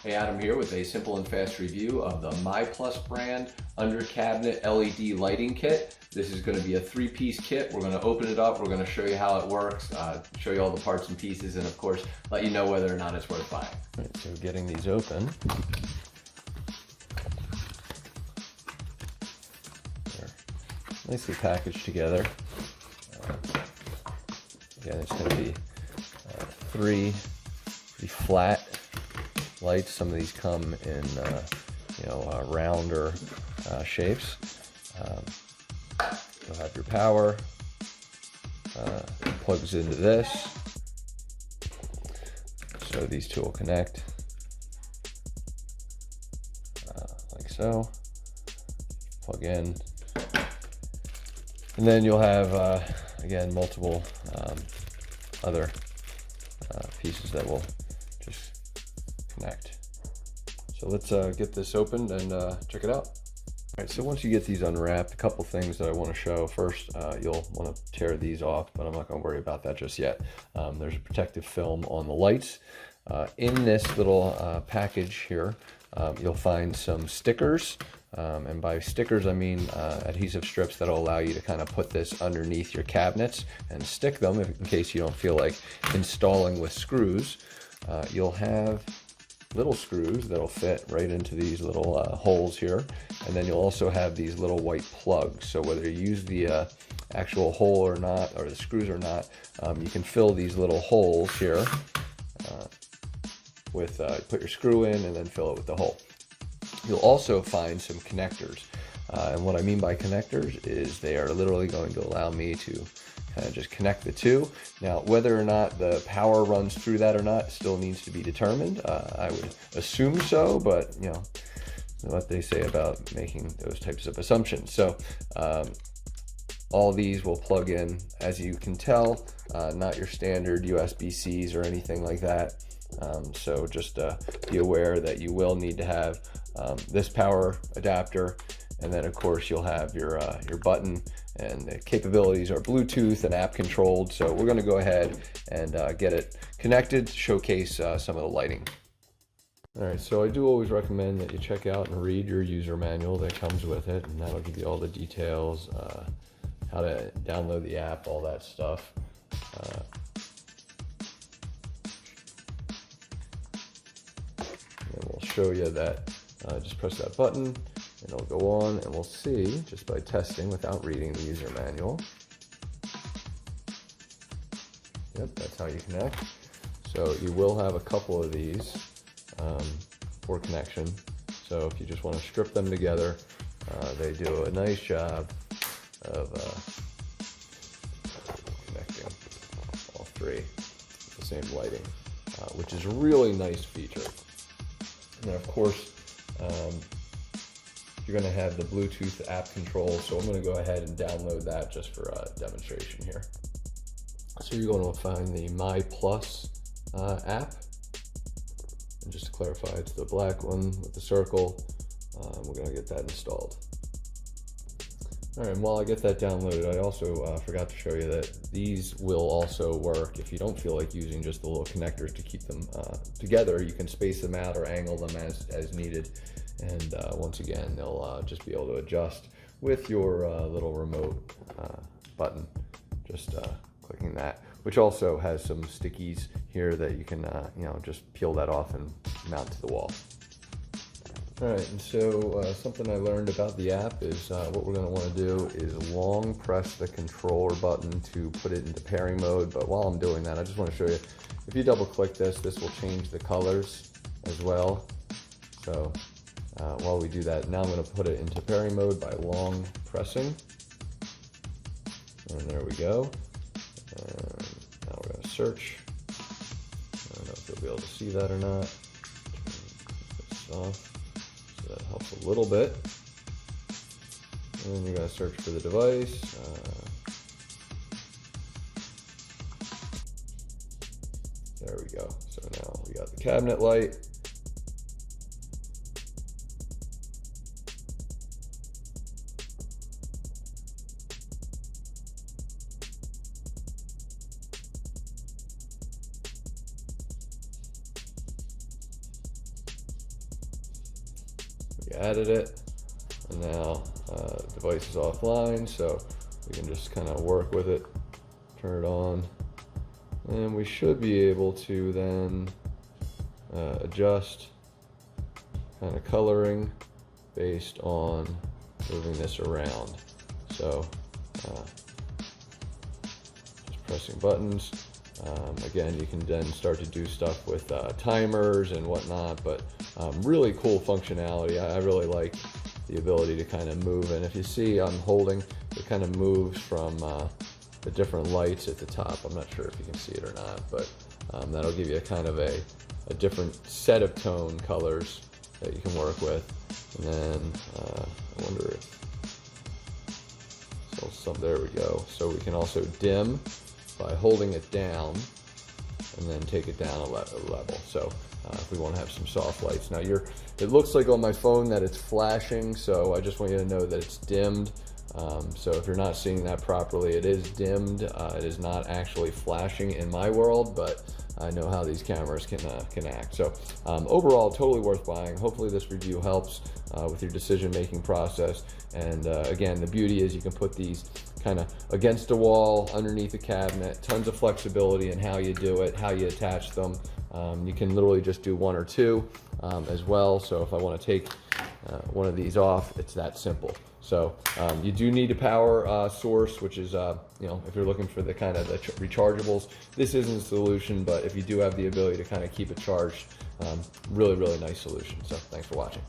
Hey, Adam here with a simple and fast review of the MYPLUS brand Undercabinet LED lighting kit. This is going to be a three-piece kit. We're going to open it up, we're going to show you how it works, show you all the parts and pieces, and of course let you know whether or not it's worth buying. All right, so getting these open. They're nicely packaged together. Again, it's going to be three flat lights. Some of these come in rounder shapes. You'll have your power, plugs into this, so these two will connect like so, plug in, and then you'll have again multiple other pieces that will just connect. So let's get this opened and check it out. All right, so once you get these unwrapped, a couple things that I want to show. First, you'll want to tear these off, but I'm not going to worry about that just yet. There's a protective film on the lights. In this little package here, you'll find some stickers. And by stickers, I mean adhesive strips that'll allow you to kind of put this underneath your cabinets and stick them in case you don't feel like installing with screws. You'll have little screws that'll fit right into these little holes here, and then you'll also have these little white plugs. So whether you use the actual hole or not, or the screws or not, you can fill these little holes here with put your screw in and then fill it with the hole. You'll also find some connectors, and what I mean by connectors is they are literally going to allow me to kind of just connect the two. Now, whether or not the power runs through that or not still needs to be determined. I would assume so, but you know what they say about making those types of assumptions. So all these will plug in, as you can tell, not your standard USB-Cs or anything like that. So just be aware that you will need to have this power adapter, and then of course you'll have your button, and the capabilities are Bluetooth and app controlled. So we're going to go ahead and get it connected to showcase some of the lighting. All right, so I do always recommend that you check out and read your user manual that comes with it, and that'll give you all the details, how to download the app, all that stuff. And we'll show you that. Just press that button and it'll go on, and we'll see just by testing without reading the user manual. Yep, that's how you connect. So you will have a couple of these for connection. So if you just want to strip them together, they do a nice job of connecting all three with the same lighting, which is a really nice feature. And of course, you're going to have the Bluetooth app control, so I'm going to go ahead and download that just for a demonstration here. So you're going to find the MYPLUS app, and just to clarify, it's the black one with the circle. We're going to get that installed. All right, and while I get that downloaded, I also forgot to show you that these will also work if you don't feel like using just the little connectors to keep them together. You can space them out or angle them as needed, and once again, they'll just be able to adjust with your little remote button. Just clicking that, which also has some stickies here that you can just peel that off and mount to the wall. All right, and so something I learned about the app is what we're going to want to do is long press the controller button to put it into pairing mode. But while I'm doing that, I just want to show you, if you double click this will change the colors as well. So while we do that, now I'm going to put it into pairing mode by long pressing. And there we go. And now we're going to search. I don't know if you'll be able to see that or not. Turn this off. That helps a little bit. And then you're going to search for the device. There we go. So now we got the cabinet light. We added it, and now device is offline, so we can just kind of work with it, turn it on, and we should be able to then adjust kind of coloring based on moving this around. So just pressing buttons. Again, you can then start to do stuff with timers and whatnot, but really cool functionality. I really like the ability to kind of move, and if you see I'm holding, it kind of moves from the different lights at the top. I'm not sure if you can see it or not, but that'll give you a kind of a different set of tone colors that you can work with. And then I wonder if, there we go. So we can also dim by holding it down and then take it down a level. So if we want to have some soft lights. Now it looks like on my phone that it's flashing, so I just want you to know that it's dimmed. So if you're not seeing that properly, it is dimmed. It is not actually flashing in my world, but I know how these cameras can act. So overall, totally worth buying. Hopefully this review helps with your decision-making process. And again, the beauty is you can put these kind of against a wall, underneath a cabinet, tons of flexibility in how you do it, how you attach them. You can literally just do one or two as well. So if I want to take one of these off, it's that simple. So you do need a power source, which is, if you're looking for the kind of the rechargeables, this isn't a solution, but if you do have the ability to kind of keep it charged, really, really nice solution. So thanks for watching.